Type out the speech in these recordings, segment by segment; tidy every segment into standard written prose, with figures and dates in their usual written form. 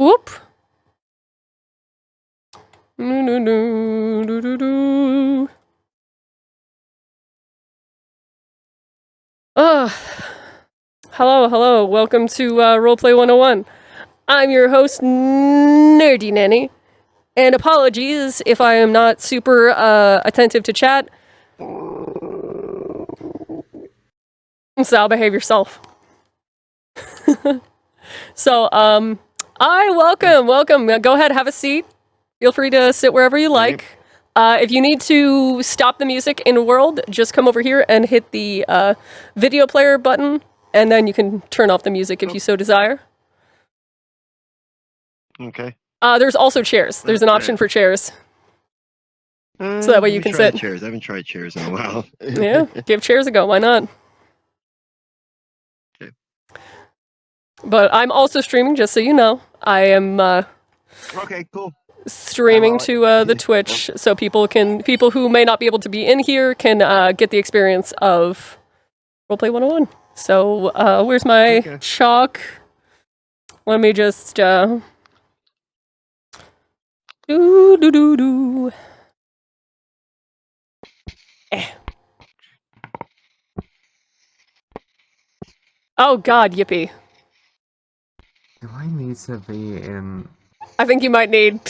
Whoop. Do. Hello. Welcome to Roleplay 101. I'm your host, Nerdy Nanny. And apologies if I am not super attentive to chat. So behave yourself. So, welcome. Go ahead, have a seat. Feel free to sit wherever you like. If you need to stop the music in world, just come over here and hit the video player button, and then you can turn off the music if you so desire. Okay. There's also chairs. There's an option for chairs. So that way you can sit. Chairs. I haven't tried chairs in a while. Yeah, give chairs a go. Why not? Okay. But I'm also streaming, just so you know. I am okay, cool. Streaming to the Twitch, so people who may not be able to be in here can get the experience of Roleplay 101. So where's my chalk? Let me just do. Oh God, yippee! Do I need to be in? I think you might need.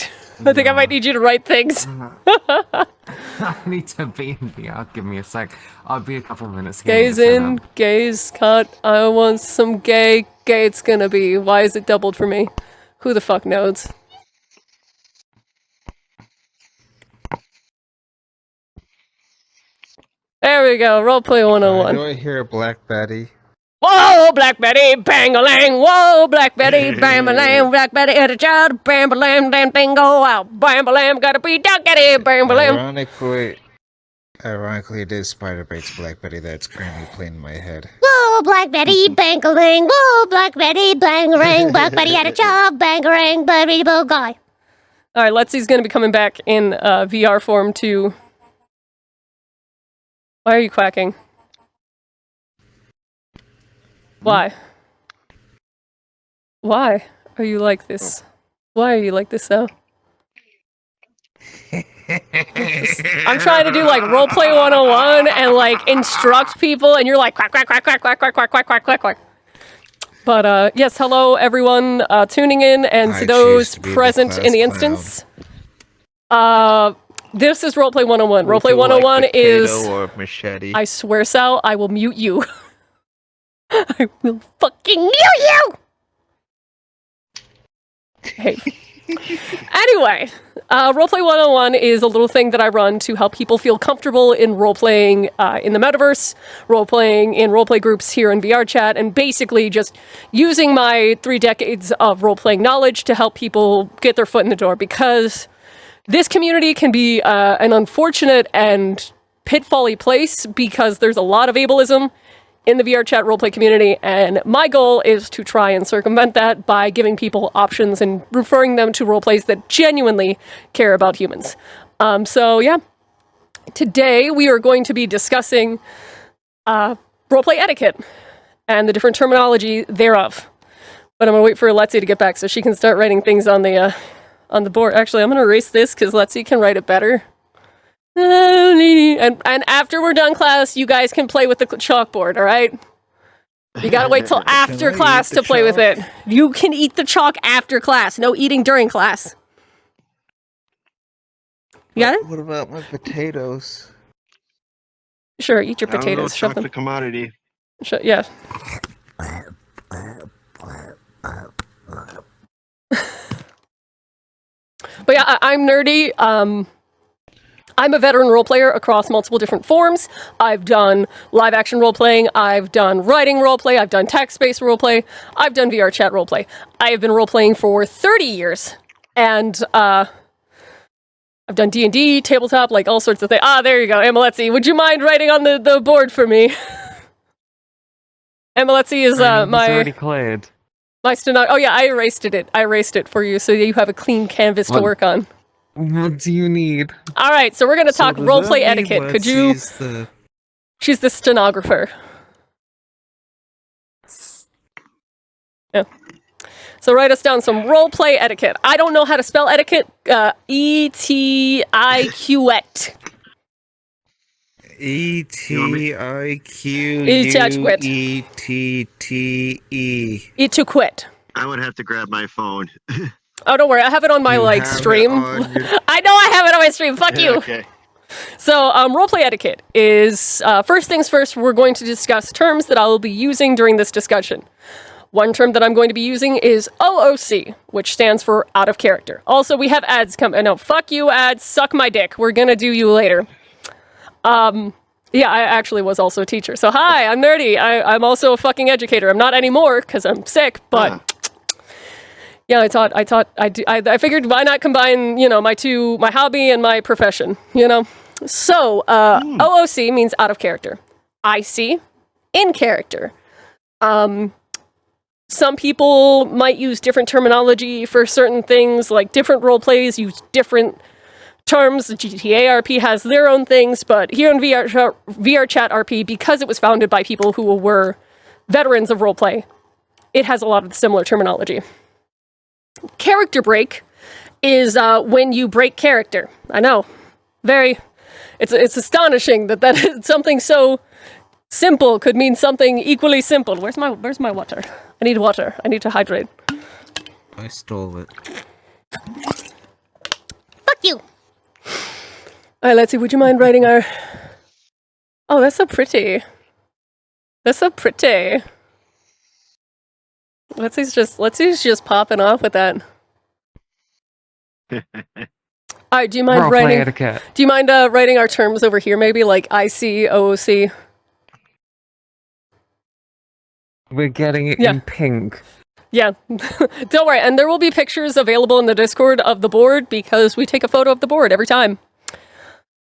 I think I might need you to write things. I need to be in VR. Give me a sec. I'll be a couple minutes. Gaze in, gaze cut. I want some gay. Gay it's gonna be. Why is it doubled for me? Who the fuck knows? There we go. Roleplay 101. Do I hear a Black Betty? Whoa, Black Betty, bang-a-lang. Whoa, Black Betty, bam-a-lam. Black Betty had a child, bam-a-lam, damn bingo out. Bam-a-lam, gotta be duckety, bam-a-lam. Ironically, it is Spider-Bait's Black Betty that's currently playing in my head. Whoa, Black Betty, bang-a-lang. Whoa, Black Betty, bang-a-rang. Black Betty had a child, bang-a-rang, bloody-bo guy. All right, Letsy's gonna be coming back in VR form too. Why are you quacking? Why? Why are you like this? Why are you like this, though? I'm trying to do, like, Roleplay 101 and, like, instruct people, and you're like, quack, quack, quack, quack, quack, quack, quack, quack, quack, quack, quack. But, yes, hello, everyone tuning in, and to those present in the instance. This is Roleplay 101. Roleplay 101 is... Or machete? I swear, Sal, I will mute you. I will fucking mute you! Hey. Anyway, Roleplay 101 is a little thing that I run to help people feel comfortable in role-playing in the metaverse, role-playing in roleplay groups here in VR chat, and basically just using my 3 decades of role-playing knowledge to help people get their foot in the door, because this community can be an unfortunate and pitfall-y place because there's a lot of ableism in the VR chat roleplay community, and my goal is to try and circumvent that by giving people options and referring them to roleplays that genuinely care about humans. So yeah, today we are going to be discussing roleplay etiquette and the different terminology thereof. But I'm gonna wait for Letsy to get back so she can start writing things on the board. Actually, I'm gonna erase this because Letsy can write it better. And after we're done class, you guys can play with the chalkboard, all right? You gotta wait till after class to play with it. You can eat the chalk after class. No eating during class. You got it? What about my potatoes? Sure, eat your potatoes. Shove them. The commodity. Yeah. But yeah, I'm nerdy. I'm a veteran role player across multiple different forms. I've done live action role playing, I've done writing role play, I've done text-based role play, I've done VR chat role play. I have been role playing for 30 years, and I've done D&D, tabletop, like all sorts of things. Ah, there you go, Emiletsy. Would you mind writing on the board for me? Emiletsy is already cleared. My stenographer. Oh yeah, I erased it for you, so you have a clean canvas to work on. What do you need? All right, so we're going to talk roleplay etiquette. Could you... She's the stenographer. Yeah. So write us down some role play etiquette. I don't know how to spell etiquette. E-T-I-Q-E-T. E-T-I-Q-U-E-T-T-E. Etiquette. I would have to grab my phone. Oh, don't worry. I have it on my You have it stream. on your- I know I have it on my stream. Fuck you. Okay. So, roleplay etiquette is, first things first, we're going to discuss terms that I will be using during this discussion. One term that I'm going to be using is OOC, which stands for out of character. Also, we have ads coming. No, fuck you, ads. Suck my dick. We're gonna do you later. Yeah, I actually was also a teacher. So, hi, I'm Nerdy. I'm also a fucking educator. I'm not anymore because I'm sick, but... Yeah, I figured why not combine, my hobby and my profession, So, OOC means out of character. IC, in character. Some people might use different terminology for certain things, like different role plays use different terms. GTA RP has their own things, but here in VR Chat RP, because it was founded by people who were veterans of roleplay, it has a lot of similar terminology. Character break is when you break character. I know, it's astonishing that something so simple could mean something equally simple. Where's my water? I need water. I need to hydrate. I stole it. Fuck you. All right, let's see. Would you mind writing our? Oh, that's so pretty. That's so pretty. Letsy's just popping off with that. All right, do you mind Roleplay writing? etiquette. Do you mind writing our terms over here? Maybe like IC, OOC. We're getting it Yeah. in pink. Yeah, don't worry. And there will be pictures available in the Discord of the board because we take a photo of the board every time.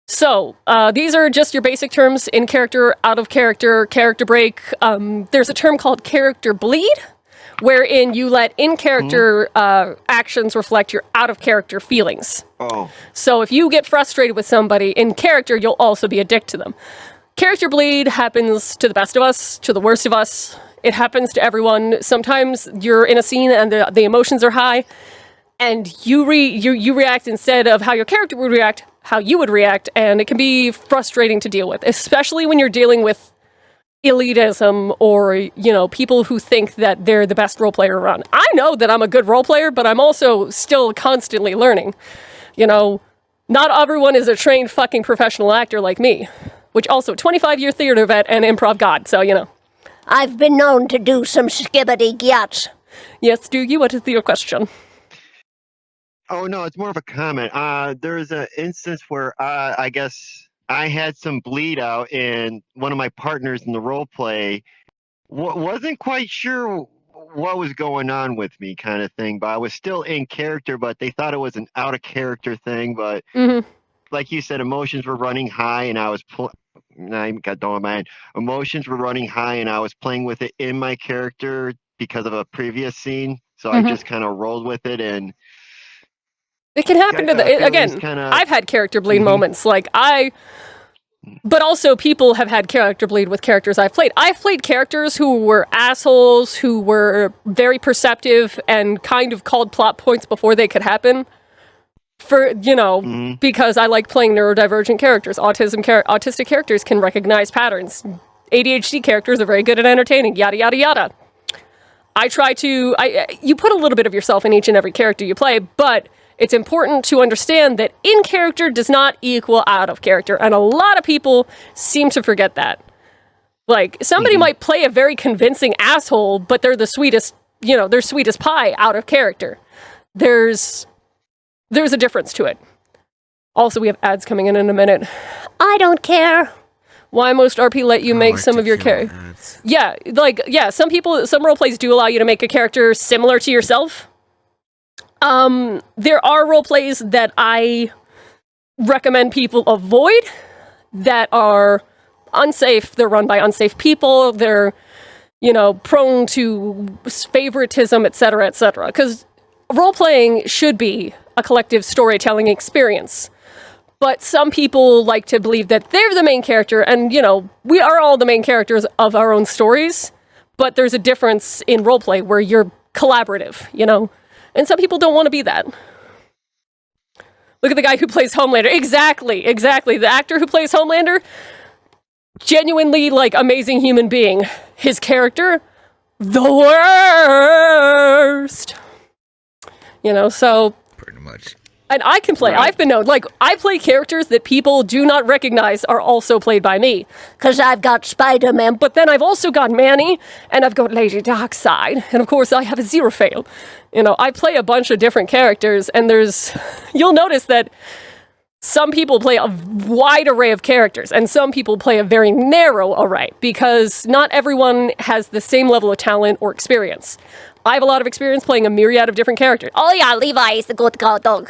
So, these are just your basic terms: in character, out of character, character break. There's a term called character bleed, wherein you let in-character actions reflect your out-of-character feelings. Oh. So if you get frustrated with somebody in character, you'll also be a dick to them. Character bleed happens to the best of us, to the worst of us. It happens to everyone. Sometimes you're in a scene and the emotions are high, and you react instead of how your character would react, how you would react, and it can be frustrating to deal with, especially when you're dealing with elitism or, people who think that they're the best role player around. I know that I'm a good role player, but I'm also still constantly learning. Not everyone is a trained fucking professional actor like me, which also 25-year theater vet and improv god, so, I've been known to do some skibbity gyats. Yes, Doogie, what is your question? Oh, no, it's more of a comment. There was an instance where I guess I had some bleed out, and one of my partners in the role play wasn't quite sure what was going on with me, kind of thing. But I was still in character, but they thought it was an out of character thing. But like you said, emotions were running high, and I was I even got done with my emotions were running high, and I was playing with it in my character because of a previous scene. So I just kind of rolled with it, and it can happen to I've had character bleed moments, but also people have had character bleed with characters I've played. I've played characters who were assholes, who were very perceptive and kind of called plot points before they could happen. Because I like playing neurodivergent characters. Autistic characters can recognize patterns. ADHD characters are very good at entertaining, yada, yada, yada. You put a little bit of yourself in each and every character you play, but it's important to understand that in character does not equal out of character, and a lot of people seem to forget that. Like, somebody might play a very convincing asshole, but they're the sweetest, they're sweetest pie out of character. There's a difference to it. Also, we have ads coming in a minute. I don't care. Why most RP let you make some of your character? Yeah, some role plays do allow you to make a character similar to yourself. There are role plays that I recommend people avoid that are unsafe. They're run by unsafe people. They're, prone to favoritism, etc., etc. Because role playing should be a collective storytelling experience. But some people like to believe that they're the main character, and, we are all the main characters of our own stories, but there's a difference in roleplay where you're collaborative, you know? And some people don't want to be that. Look at the guy who plays Homelander. Exactly. The actor who plays Homelander, genuinely, like, amazing human being. His character, the worst. You know, so... Pretty much. And I can play. Right. I've been known. Like, I play characters that people do not recognize are also played by me. Because I've got Spider-Man, but then I've also got Manny, and I've got Lady Darkseid, and of course I have Aziraphale. You know, I play a bunch of different characters, and you'll notice that some people play a wide array of characters, and some people play a very narrow array, because not everyone has the same level of talent or experience. I have a lot of experience playing a myriad of different characters. Oh yeah, Levi is the good dog.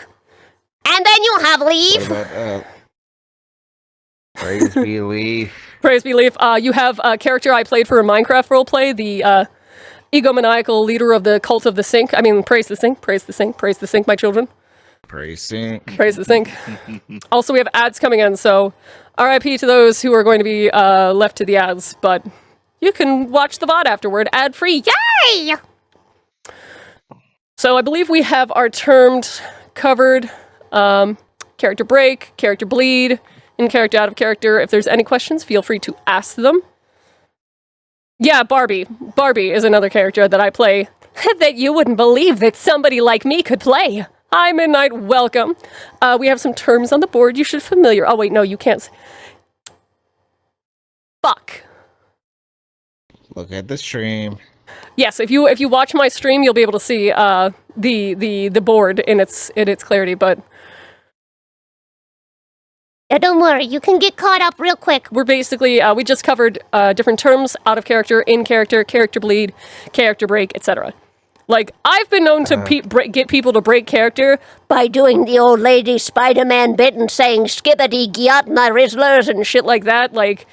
And then you have Leaf. What about, Praise be Leaf. Praise be Leaf. You have a character I played for a Minecraft roleplay, the egomaniacal leader of the cult of the sink. I mean, praise the sink, praise the sink, praise the sink, my children. Praise sink. Praise the sink. Also, we have ads coming in, so RIP to those who are going to be left to the ads, but you can watch the VOD afterward, ad-free. Yay! So I believe we have our terms covered. Character break, character bleed, in character, out of character. If there's any questions, feel free to ask them. Yeah, Barbie. Barbie is another character that I play that you wouldn't believe that somebody like me could play. Hi, Midnight. Welcome. We have some terms on the board you should familiar. Oh, wait, no, you can't. Fuck. Look at the stream. Yes, if you watch my stream, you'll be able to see the board in its clarity, but... Yeah, don't worry, you can get caught up real quick. We're basically, we just covered different terms, out of character, in character, character bleed, character break, etc. Like, I've been known to get people to break character by doing the old lady Spider-Man bit and saying skibbity gyat my Rizzlers and shit like that. Like,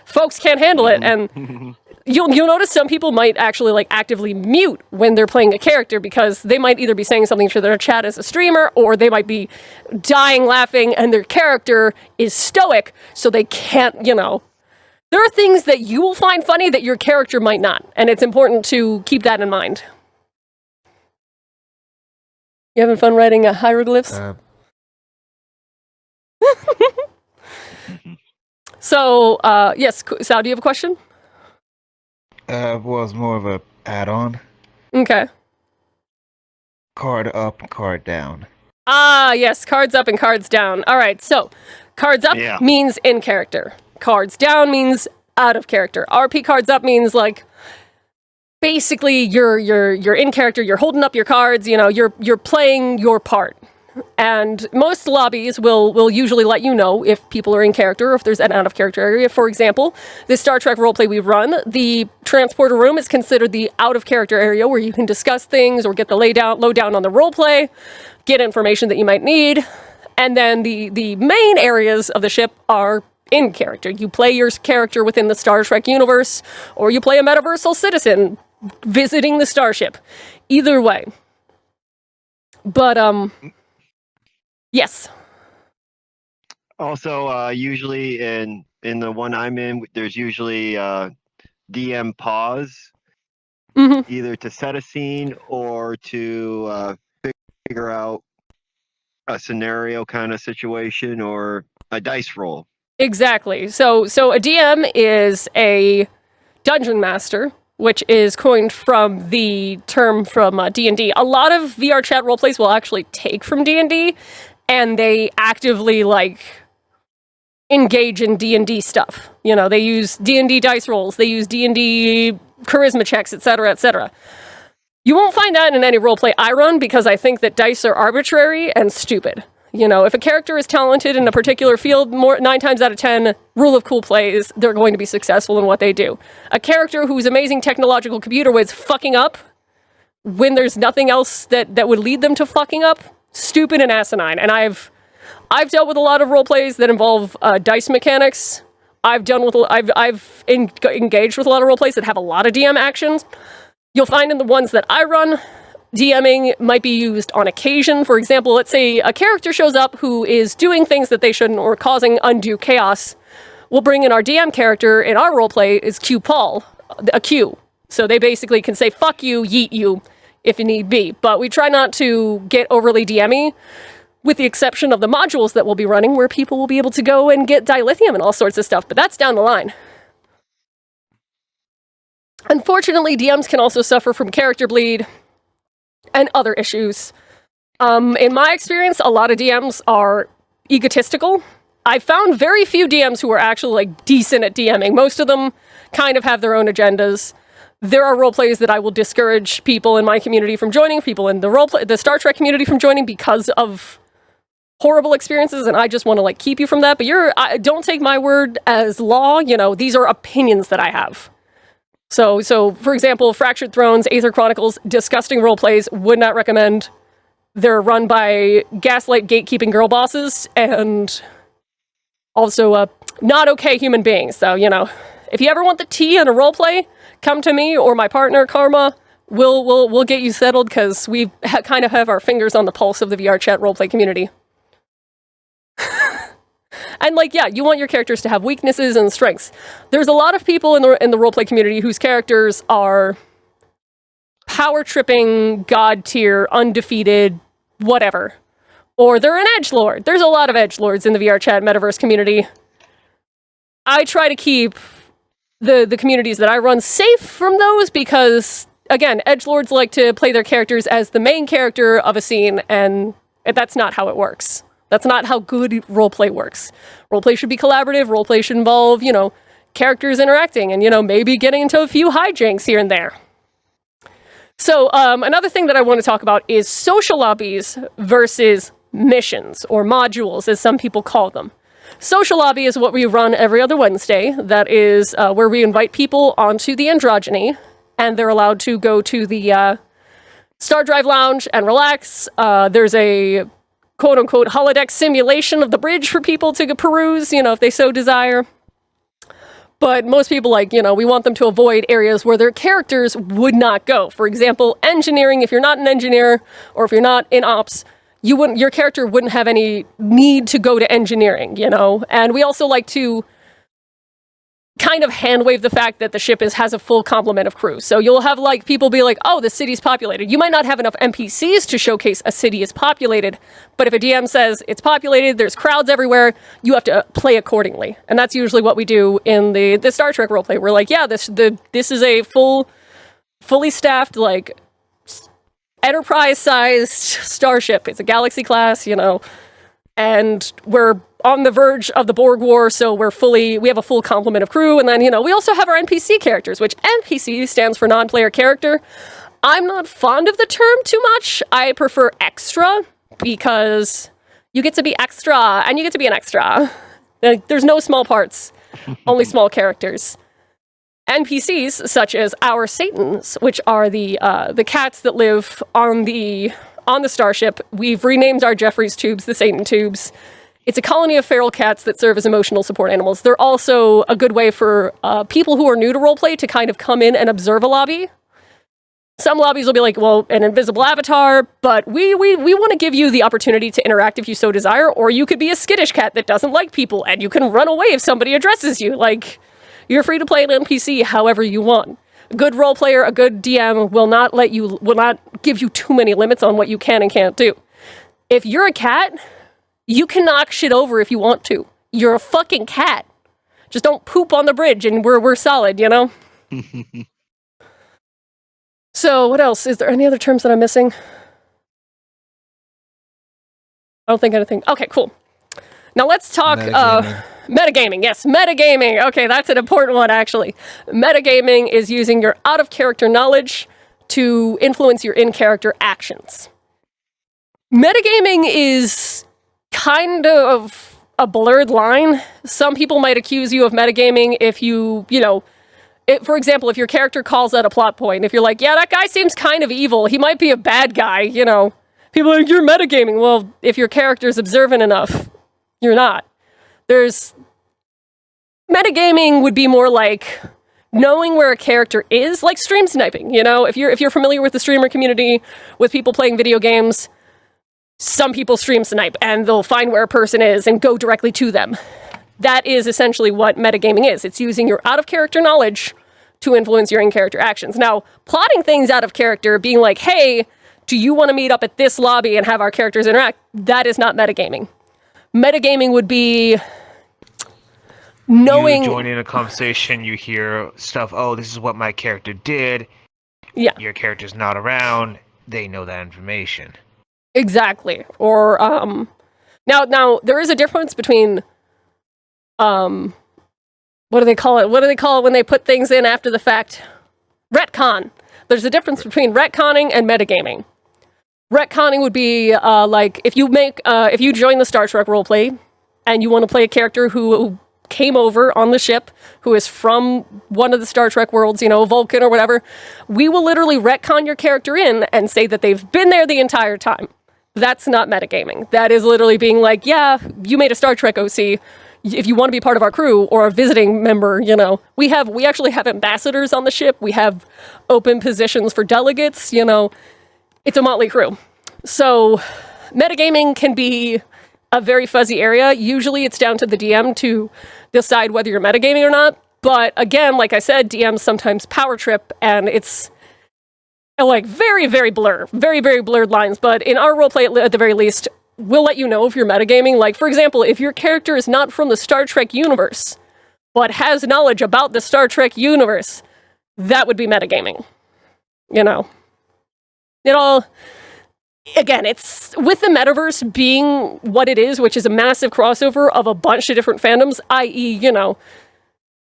folks can't handle it, and you'll notice some people might actually, like, actively mute when they're playing a character because they might either be saying something to their chat as a streamer, or they might be dying laughing and their character is stoic, so they can't, you know. There are things that you will find funny that your character might not, and it's important to keep that in mind. You having fun writing hieroglyphs? So, yes, Sal, do you have a question? Well, it's more of a add-on. Okay. Card up, card down. Ah, yes, cards up and cards down. All right, so cards up means in character. Cards down means out of character. RP cards up means, like, basically you're in character, you're holding up your cards, you know, you're playing your part. And most lobbies will usually let you know if people are in character or if there's an out-of-character area. For example, this Star Trek roleplay we run, the transporter room is considered the out-of-character area where you can discuss things or get the lowdown on the roleplay, get information that you might need. And then the main areas of the ship are in character. You play your character within the Star Trek universe, or you play a metaversal citizen visiting the starship. Either way. But, yes. Also, usually in the one I'm in, there's usually DM pause, either to set a scene or to figure out a scenario kind of situation or a dice roll. Exactly. So a DM is a dungeon master, which is coined from the term from D&D. A lot of VR chat roleplays will actually take from D&D, and they actively, like, engage in D&D stuff. You know, they use D&D dice rolls, they use D&D charisma checks, etc., etc. You won't find that in any roleplay I run because I think that dice are arbitrary and stupid. You know, if a character is talented in a particular field, 9 times out of 10, rule of cool plays, they're going to be successful in what they do. A character whose amazing technological computer was fucking up when there's nothing else that would lead them to fucking up, stupid and asinine. And I've dealt with a lot of role plays that involve dice mechanics. I've engaged with a lot of role plays that have a lot of DM actions. You'll find in the ones that I run, DMing might be used on occasion. For example, let's say a character shows up who is doing things that they shouldn't or causing undue chaos. We'll bring in our DM character in our roleplay is Q Paul, a Q. So they basically can say, fuck you, yeet you, if need be. But we try not to get overly DMy, with the exception of the modules that we'll be running, where people will be able to go and get dilithium and all sorts of stuff, but that's down the line. Unfortunately, DMs can also suffer from character bleed and other issues. In my experience, a lot of DMs are egotistical. I found very few DMs who are actually like decent at DMing. Most of them kind of have their own agendas. There are roleplays that I will discourage people in my community from joining, people in the Star Trek community from joining because of horrible experiences, and I just want to like keep you from that. But don't take my word as law. You know, these are opinions that I have. So for example, Fractured Thrones, Aether Chronicles, disgusting roleplays, would not recommend. They're run by gaslight gatekeeping girl bosses, and also not okay human beings. So, you know, if you ever want the tea on a roleplay, come to me or my partner, Karma. We'll get you settled, because we kind of have our fingers on the pulse of the VR chat roleplay community. And like, yeah, you want your characters to have weaknesses and strengths. There's a lot of people in the roleplay community whose characters are power tripping, god tier, undefeated, whatever. Or they're an edgelord. There's a lot of edgelords in the VR chat metaverse community. I try to keep the communities that I run safe from those, because again, edgelords like to play their characters as the main character of a scene, and that's not how it works. That's not how good roleplay works. Roleplay should be collaborative. Roleplay should involve, you know, characters interacting and, you know, maybe getting into a few hijinks here and there. So another thing that I want to talk about is social lobbies versus missions, or modules, as some people call them. Social lobby is what we run every other Wednesday. That is where we invite people onto the Androgyny, and they're allowed to go to the Star Drive Lounge and relax. There's a quote-unquote holodeck simulation of the bridge for people to peruse, you know, if they so desire. But most people, like, you know, we want them to avoid areas where their characters would not go. For example, engineering. If you're not an engineer, or if you're not in ops, your character wouldn't have any need to go to engineering, you know? And we also like to kind of hand-wave the fact that the ship has a full complement of crew. So you'll have, like, people be like, oh, the city's populated. You might not have enough NPCs to showcase a city is populated, but if a DM says it's populated, there's crowds everywhere, you have to play accordingly. And that's usually what we do in the Star Trek roleplay. We're like, yeah, this is a fully staffed, like, Enterprise-sized starship. It's a Galaxy class, you know, and we're on the verge of the Borg War, so we have a full complement of crew, and then, you know, we also have our NPC characters, which NPC stands for non-player character. I'm not fond of the term too much. I prefer extra, because you get to be extra, and you get to be an extra. There's no small parts, only small characters. NPCs, such as our Satans, which are the cats that live on the starship. We've renamed our Jeffries tubes the Satan tubes. It's a colony of feral cats that serve as emotional support animals. They're also a good way for people who are new to roleplay to kind of come in and observe a lobby. Some lobbies will be like, well, an invisible avatar, but we want to give you the opportunity to interact if you so desire, or you could be a skittish cat that doesn't like people, and you can run away if somebody addresses you. Like, you're free to play an NPC however you want. A good role player, a good DM will not give you too many limits on what you can and can't do. If you're a cat, you can knock shit over if you want to. You're a fucking cat. Just don't poop on the bridge and we're solid, you know? So, what else? Is there any other terms that I'm missing? I don't think anything. Okay, cool. Now let's talk metagaming. Yes, metagaming. Okay, that's an important one, actually. Metagaming is using your out-of-character knowledge to influence your in-character actions. Metagaming is kind of a blurred line. Some people might accuse you of metagaming if for example, if your character calls out a plot point, if you're like, yeah, that guy seems kind of evil, he might be a bad guy, you know. People are like, you're metagaming. Well, if your character's observant enough, you're not. Metagaming would be more like knowing where a character is, like stream sniping, you know? If you're familiar with the streamer community, with people playing video games, some people stream snipe, and they'll find where a person is and go directly to them. That is essentially what metagaming is. It's using your out-of-character knowledge to influence your in-character actions. Now, plotting things out of character, being like, hey, do you want to meet up at this lobby and have our characters interact? That is not metagaming. Metagaming would be knowing... You join in a conversation, you hear stuff, oh, this is what my character did. Yeah. Your character's not around. They know that information. Exactly. Or, now, there is a difference between, what do they call it? What do they call it when they put things in after the fact? Retcon. There's a difference between retconning and metagaming. Retconning would be, like, if you join the Star Trek roleplay, and you want to play a character who came over on the ship, who is from one of the Star Trek worlds, Vulcan or whatever, we will literally retcon your character in and say that they've been there the entire time. That's not metagaming. That is literally being like, yeah, you made a Star Trek OC. If you want to be part of our crew or a visiting member, we actually have ambassadors on the ship. We have open positions for delegates, It's a motley crew. So metagaming can be a very fuzzy area. Usually it's down to the DM to decide whether you're metagaming or not. But again, like I said, DMs sometimes power trip, and it's like very, very very, very blurred lines. But in our roleplay, at the very least, we'll let you know if you're metagaming. Like, for example, if your character is not from the Star Trek universe, but has knowledge about the Star Trek universe, that would be metagaming. It all... Again, it's with the metaverse being what it is, which is a massive crossover of a bunch of different fandoms, i.e.,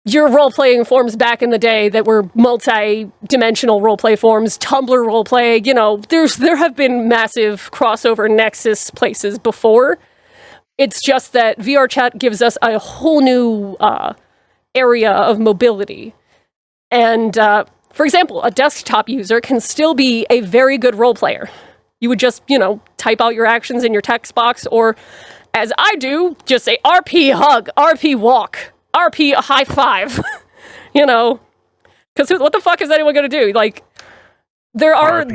your role-playing forms back in the day that were multi-dimensional role-play forms, Tumblr role-play, there have been massive crossover nexus places before. It's just that VR chat gives us a whole new area of mobility. And, for example, a desktop user can still be a very good role-player. You would just, type out your actions in your text box, or, as I do, just say RP hug, RP walk, RP high five, Because what the fuck is anyone going to do? Like, there are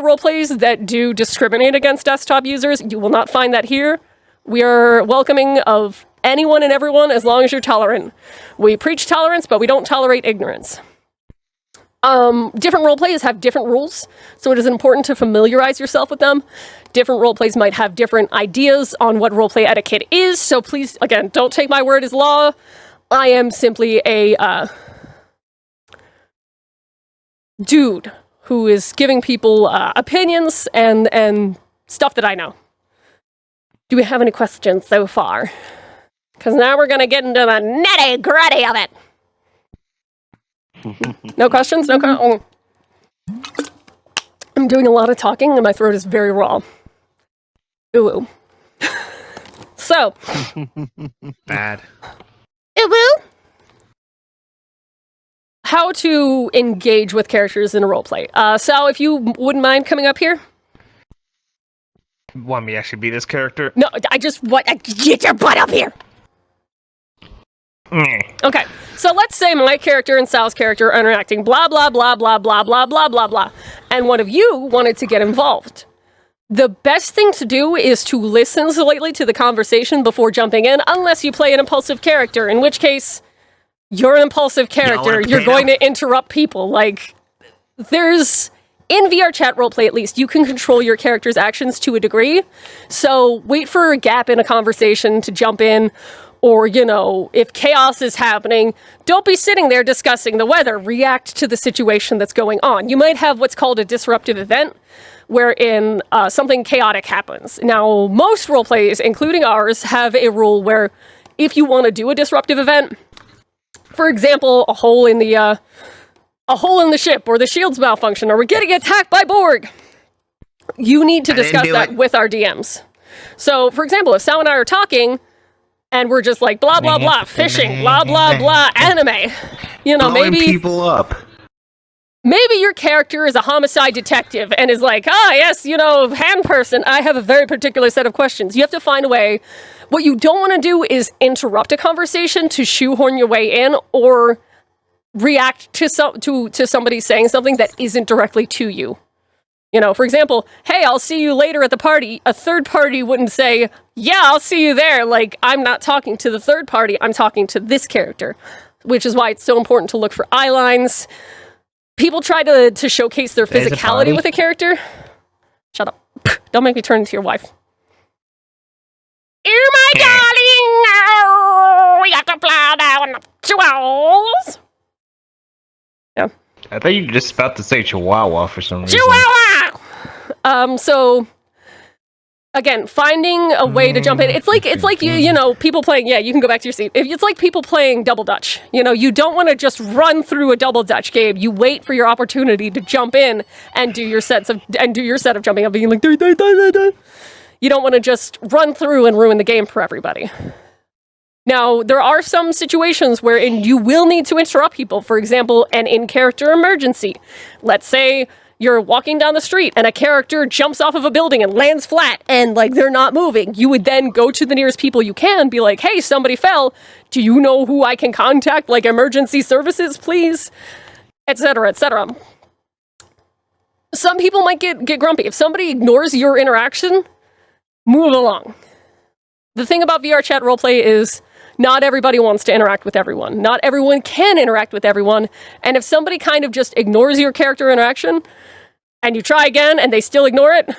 role plays that do discriminate against desktop users. You will not find that here. We are welcoming of anyone and everyone as long as you're tolerant. We preach tolerance, but we don't tolerate ignorance. Different roleplays have different rules, so it is important to familiarize yourself with them. Different roleplays might have different ideas on what roleplay etiquette is, so please, again, don't take my word as law. I am simply a, dude who is giving people, opinions and stuff that I know. Do we have any questions so far? Because now we're gonna get into the nitty-gritty of it. No questions? No I'm doing a lot of talking and my throat is very raw. Ooh. So. Bad. Ooh. How to engage with characters in a roleplay. Sal, if you wouldn't mind coming up here. Want me to actually be this character? No, get your butt up here. Okay, so let's say my character and Sal's character are interacting, blah, blah, blah, blah, blah, blah, blah, blah, blah, and one of you wanted to get involved. The best thing to do is to listen slightly to the conversation before jumping in, unless you play an impulsive character, in which case, you're an impulsive character, you're going to interrupt people. Like, in VR chat roleplay at least, you can control your character's actions to a degree, so wait for a gap in a conversation to jump in. Or, if chaos is happening, don't be sitting there discussing the weather. React to the situation that's going on. You might have what's called a disruptive event, wherein something chaotic happens. Now, most roleplays, including ours, have a rule where if you want to do a disruptive event, for example, a hole in the ship, or the shields malfunction, or we're getting attacked by Borg, you need to discuss that with our DMs. So, for example, if Sal and I are talking, and we're just like, blah, blah, blah, fishing, blah, blah, blah, anime. Blowing people up. Maybe your character is a homicide detective and is like, yes, hand person, I have a very particular set of questions. You have to find a way. What you don't want to do is interrupt a conversation to shoehorn your way in, or react to somebody saying something that isn't directly to you. For example, hey, I'll see you later at the party. A third party wouldn't say, yeah, I'll see you there. Like, I'm not talking to the third party. I'm talking to this character. which is why it's so important to look for eye lines. People try to showcase their There's a physicality body. with a character. Shut up. Don't make me turn into your wife. Oh, my darling! Oh, we have to plow down the jewels. I thought you were just about to say Chihuahua for some reason. Chihuahua! So again, finding a way to jump in. It's like you know, people playing, you can go back to your seat. It's like people playing double dutch. You know, you don't want to just run through a double dutch game. You wait for your opportunity to jump in and do your set of jumping up, being like, da, da, da, da, da. You don't want to just run through and ruin the game for everybody. Now, there are some situations wherein you will need to interrupt people. For example, an in-character emergency. Let's say you're walking down the street and a character jumps off of a building and lands flat and, like, they're not moving. You would then go to the nearest people you can, be like, hey, somebody fell. Do you know who I can contact? Like, emergency services, please? Etc., etc. Some people might get grumpy. If somebody ignores your interaction, move along. The thing about VR chat roleplay is not everybody wants to interact with everyone. Not everyone can interact with everyone. And if somebody kind of just ignores your character interaction and you try again and they still ignore it,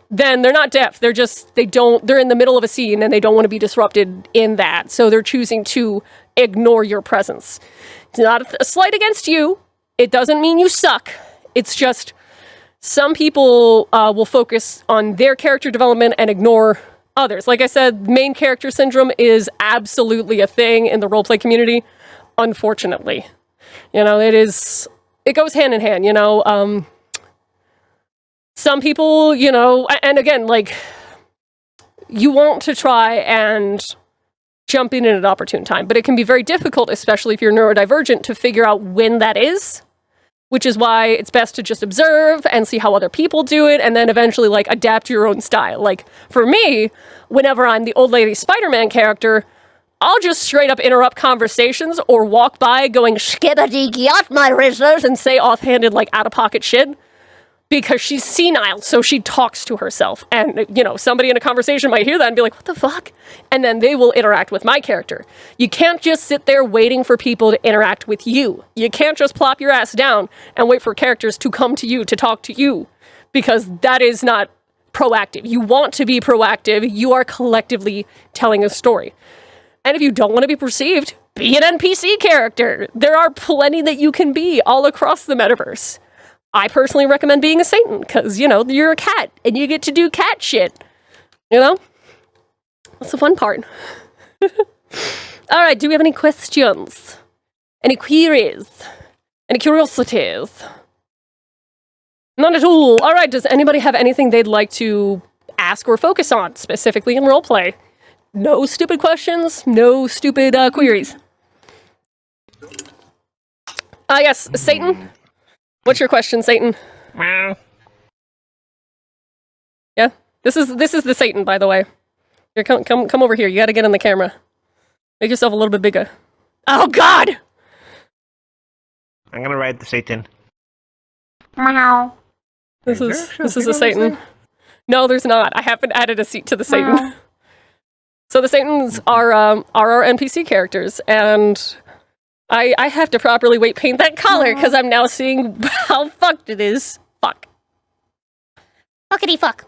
then they're not deaf. They're in the middle of a scene and they don't want to be disrupted in that. So they're choosing to ignore your presence. It's not a slight against you. It doesn't mean you suck. It's just some people will focus on their character development and ignore others. Like I said, main character syndrome is absolutely a thing in the roleplay community, unfortunately. You know, it goes hand in hand, you know. Some people, you know, and again, like, you want to try and jump in at an opportune time, but it can be very difficult, especially if you're neurodivergent, to figure out when that is. Which is why it's best to just observe and see how other people do it, and then eventually, like, adapt your own style. Like, for me, whenever I'm the old lady Spider-Man character, I'll just straight up interrupt conversations or walk by going, skibbity off my rizzlers, and say offhanded, like, out-of-pocket shit. Because she's senile, so she talks to herself. And, you know, somebody in a conversation might hear that and be like, what the fuck? And then they will interact with my character. You can't just sit there waiting for people to interact with you. You can't just plop your ass down and wait for characters to come to you to talk to you. Because that is not proactive. You want to be proactive. You are collectively telling a story. And if you don't want to be perceived, be an NPC character. There are plenty that you can be all across the metaverse. I personally recommend being a Satan, because, you know, you're a cat, and you get to do cat shit. You know? That's the fun part. Alright, do we have any questions? Any queries? Any curiosities? Not at all. Alright, does anybody have anything they'd like to ask or focus on, specifically in roleplay? No stupid questions, no stupid queries. Yes, Satan? What's your question, Satan? Yeah? This is the Satan, by the way. Here, come over here. You gotta get in the camera. Make yourself a little bit bigger. Oh, God! I'm gonna ride the Satan. Meow. This is a Satan. No, there's not. I haven't added a seat to the Satan. So the Satans are our NPC characters, and I have to properly weight paint that collar because I'm now seeing how fucked it is. Fuck. Fuckity fuck.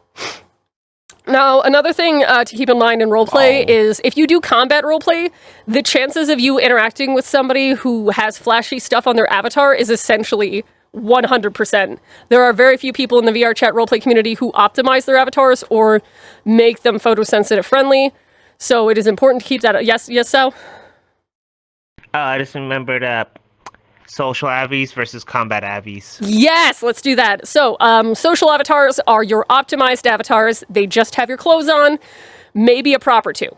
Now, another thing to keep in mind in roleplay is if you do combat roleplay, the chances of you interacting with somebody who has flashy stuff on their avatar is essentially 100%. There are very few people in the VR chat roleplay community who optimize their avatars or make them photosensitive friendly. So it is important to keep that. Yes, Sal? I just remembered social avies versus combat avies. Yes, let's do that. So, social avatars are your optimized avatars. They just have your clothes on, maybe a prop or two.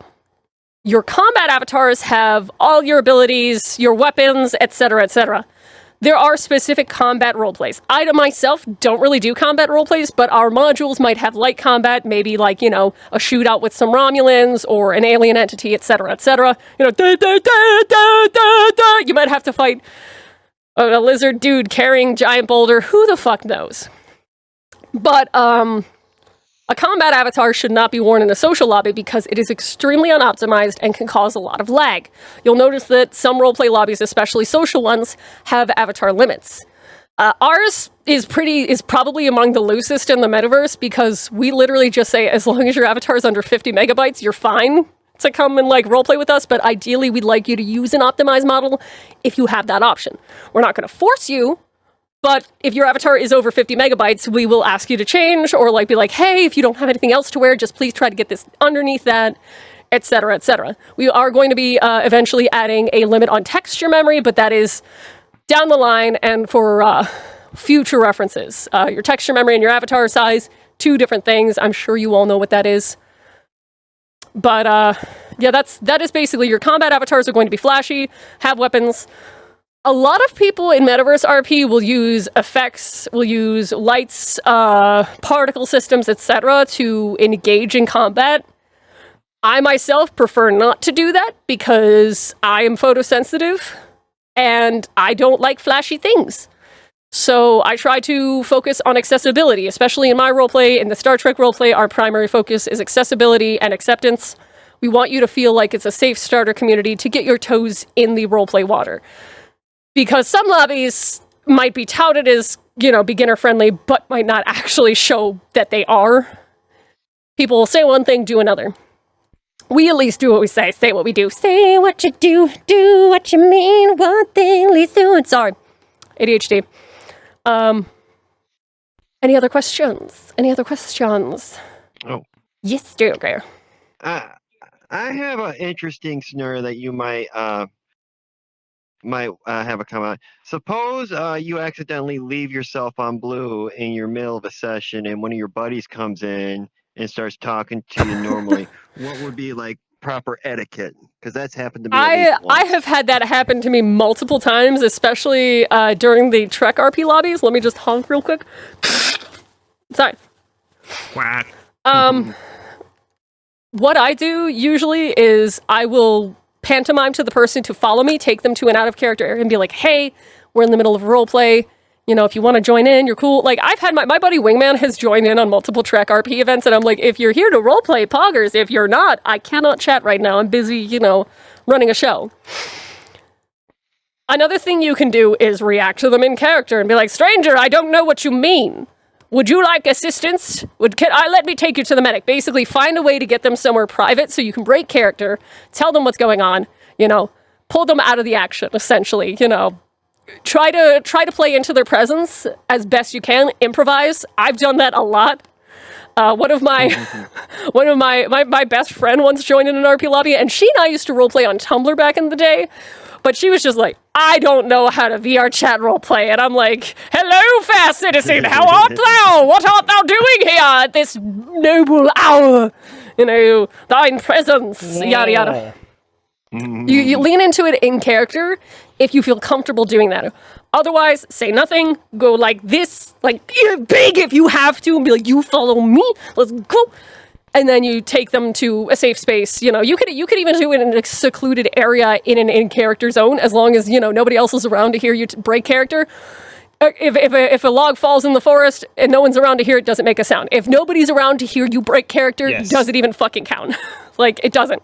Your combat avatars have all your abilities, your weapons, etc., etc. There are specific combat roleplays. I myself don't really do combat roleplays, but our modules might have light combat, maybe like, you know, a shootout with some Romulans or an alien entity, etc., etc. You know, you might have to fight a lizard dude carrying giant boulder. Who the fuck knows? But A combat avatar should not be worn in a social lobby because it is extremely unoptimized and can cause a lot of lag. You'll notice that some roleplay lobbies, especially social ones, have avatar limits. Ours is probably among the loosest in the metaverse because we literally just say, as long as your avatar is under 50 megabytes, you're fine to come and like roleplay with us, but ideally we'd like you to use an optimized model if you have that option. We're not going to force you, but if your avatar is over 50 megabytes, we will ask you to change or like be like, hey, if you don't have anything else to wear, just please try to get this underneath that, etc., etc. We are going to be eventually adding a limit on texture memory, but that is down the line and for future references. Your texture memory and your avatar size, two different things. I'm sure you all know what that is. But yeah, that is basically your combat avatars are going to be flashy, have weapons. A lot of people in Metaverse RP will use effects, will use lights, particle systems, etc. to engage in combat. I myself prefer not to do that because I am photosensitive and I don't like flashy things. So I try to focus on accessibility, especially in my roleplay. In the Star Trek roleplay, our primary focus is accessibility and acceptance. We want you to feel like it's a safe starter community to get your toes in the roleplay water. Because some lobbies might be touted as, beginner friendly, but might not actually show that they are. People will say one thing, do another. We at least do what we say what we do. Say what you do what you mean, one thing leads to it. Sorry, ADHD. Any other questions? Oh. Yes, okay. I have an interesting scenario that you might have a comment. Suppose you accidentally leave yourself on blue in your middle of a session and one of your buddies comes in and starts talking to you normally. What would be like proper etiquette? Because that's happened to me at least once. I have had that happen to me multiple times, especially during the Trek RP lobbies. Let me just honk real quick. Sorry. Quack. What I do usually is I will pantomime to the person to follow me, take them to an out-of-character area and be like, hey, we're in the middle of a roleplay. If you want to join in, you're cool. Like, I've had my buddy Wingman has joined in on multiple Trek RP events, and I'm like, if you're here to roleplay, poggers. If you're not, I cannot chat right now. I'm busy, running a show. Another thing you can do is react to them in character and be like, stranger, I don't know what you mean. Would you like assistance? Let me take you to the medic. Basically, find a way to get them somewhere private so you can break character, tell them what's going on, pull them out of the action, essentially, Try to play into their presence as best you can. Improvise. I've done that a lot. One of my best friend once joined in an RP lobby, and she and I used to roleplay on Tumblr back in the day. But she was just like, I don't know how to VR chat roleplay, and I'm like, hello, fair citizen. How art thou? What art thou doing here at this noble hour? Thine presence. Yada yada. You lean into it in character if you feel comfortable doing that. Otherwise, say nothing. Go like this, like big if you have to, and be like, you follow me. Let's go. And then you take them to a safe space. You could even do it in a secluded area in an in-character zone, as long as, nobody else is around to hear you break character. If a log falls in the forest and no one's around to hear it, doesn't make a sound. If nobody's around to hear you break character, does it even fucking count? Like, it doesn't.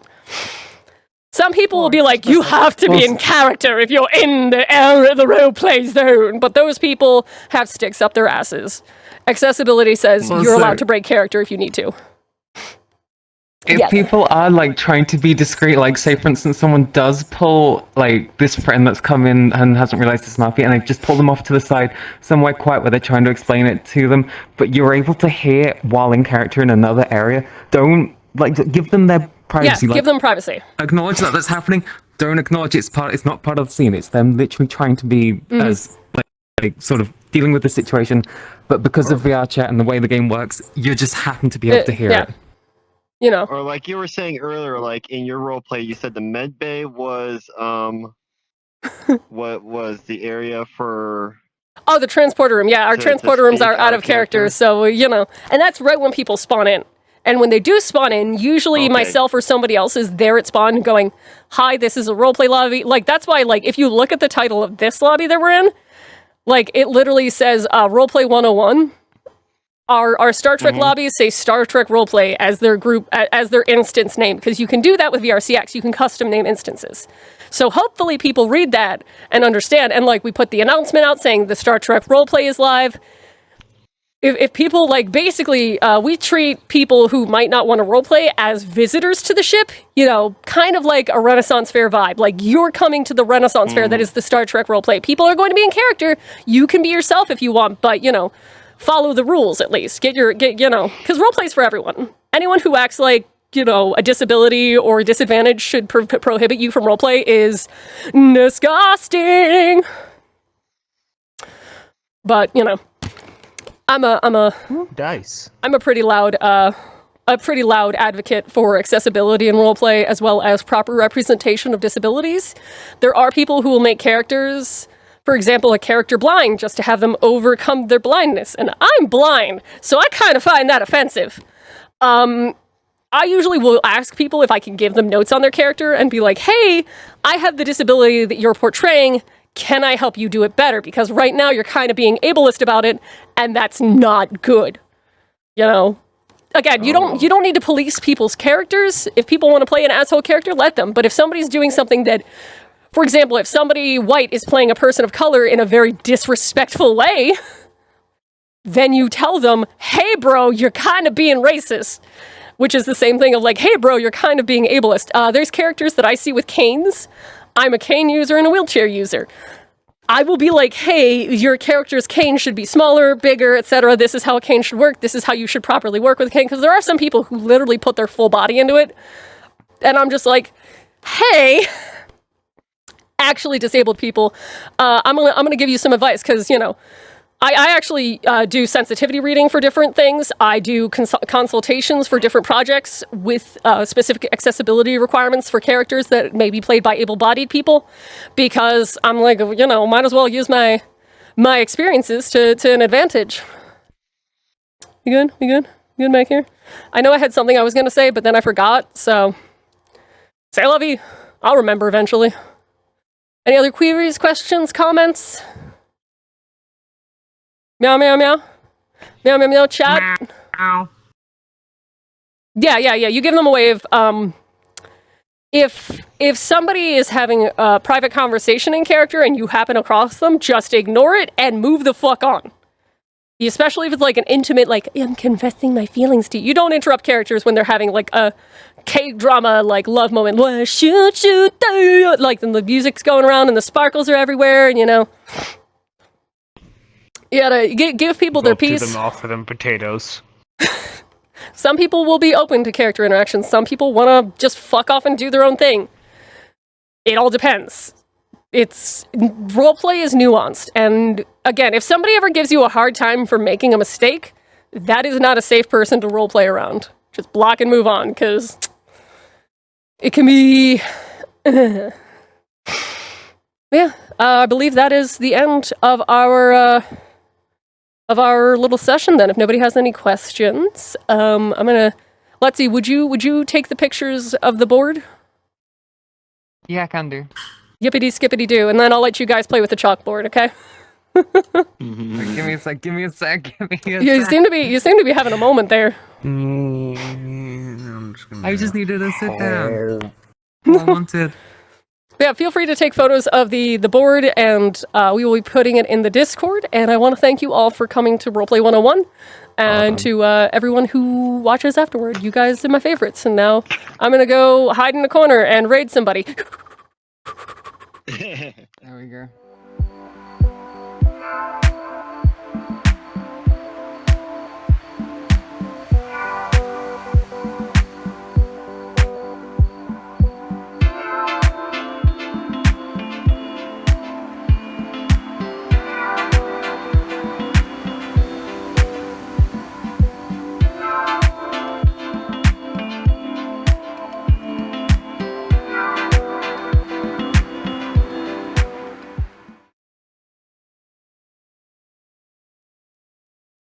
Some people will be like, you have to be in character if you're in the area, the roleplay zone. But those people have sticks up their asses. Accessibility says you're allowed to break character if you need to. If people are trying to be discreet, say for instance someone does pull this friend that's come in and hasn't realized it's an RP, and they've just pulled them off to the side somewhere quiet where they're trying to explain it to them, but you're able to hear while in character in another area, don't give them their privacy. Yeah, give them privacy. Acknowledge that that's happening. Don't acknowledge it's not part of the scene. It's them literally trying to be as sort of dealing with the situation, but because of VR chat and the way the game works, you just happen to be able to hear it. Or like you were saying earlier, like in your role play, you said the med bay was what was the area for? Oh, the transporter room. Yeah, our transporter rooms are out of character, so and that's right when people spawn in. And when they do spawn in, usually myself or somebody else is there at spawn going, hi, this is a roleplay lobby. That's why, if you look at the title of this lobby that we're in, it literally says Roleplay 101. Our Star Trek lobbies say Star Trek Roleplay as their group, as their instance name, because you can do that with VRCX. You can custom name instances. So hopefully people read that and understand. And like we put the announcement out saying the Star Trek Roleplay is live. If people like basically, we treat people who might not want to roleplay as visitors to the ship, you know, kind of like a Renaissance Fair vibe. Like you're coming to the Renaissance Fair that is the Star Trek roleplay. People are going to be in character. You can be yourself if you want, but you know, follow the rules at least. Get you know, because roleplay's for everyone. Anyone who acts like, you know, a disability or a disadvantage should prohibit you from roleplay is disgusting. But you know. I'm a pretty loud advocate for accessibility in roleplay as well as proper representation of disabilities. There are people who will make characters, for example, a character blind just to have them overcome their blindness, and I'm blind, so I kind of find that offensive. I usually will ask people if I can give them notes on their character and be like, hey, I have the disability that you're portraying. Can I help you do it better? Because right now you're kind of being ableist about it, and that's not good. You know? Again, you don't need to police people's characters. If people want to play an asshole character, let them. But if somebody's doing something that, for example, if somebody white is playing a person of color in a very disrespectful way, then you tell them, hey bro, you're kind of being racist. Which is the same thing of like, hey bro, you're kind of being ableist. There's characters that I see with canes. I'm a cane user and a wheelchair user. I will be like, hey, your character's cane should be smaller, bigger, etc. This is how a cane should work. This is how you should properly work with a cane. Because there are some people who literally put their full body into it. And I'm just like, hey, actually disabled people, I'm gonna give you some advice. Because, you know, I actually do sensitivity reading for different things. I do consultations for different projects with specific accessibility requirements for characters that may be played by able-bodied people, because I'm like, you know, might as well use my experiences to an advantage. You good? You good? You good back here? I know I had something I was going to say, but then I forgot, so say la vie. I'll remember eventually. Any other queries, questions, comments? Meow, meow, meow. Meow, meow, meow, chat. Meow. Yeah. You give them a wave. If somebody is having a private conversation in character and you happen across them, just ignore it and move the fuck on. Especially if it's like an intimate, like, I'm confessing my feelings to you. You don't interrupt characters when they're having like a K-drama, like, love moment. Shoot, like, then the music's going around and the sparkles are everywhere, and you know. You gotta give people their peace. To them, offer them potatoes. Some people will be open to character interactions. Some people want to just fuck off and do their own thing. It all depends. Roleplay is nuanced. And again, if somebody ever gives you a hard time for making a mistake, that is not a safe person to roleplay around. Just block and move on, because it can be... Yeah, I believe that is the end of our little session then, if nobody has any questions. I'm gonna... Let's see, would you take the pictures of the board? Yeah, I can do. Yippity skippity do, and then I'll let you guys play with the chalkboard, okay? Give me a sec. You seem to be having a moment there. I just needed to sit down. I wanted. Yeah, feel free to take photos of the board, and we will be putting it in the Discord. And I want to thank you all for coming to Roleplay 101, and to everyone who watches afterward. You guys are my favorites, and now I'm gonna go hide in the corner and raid somebody. There we go.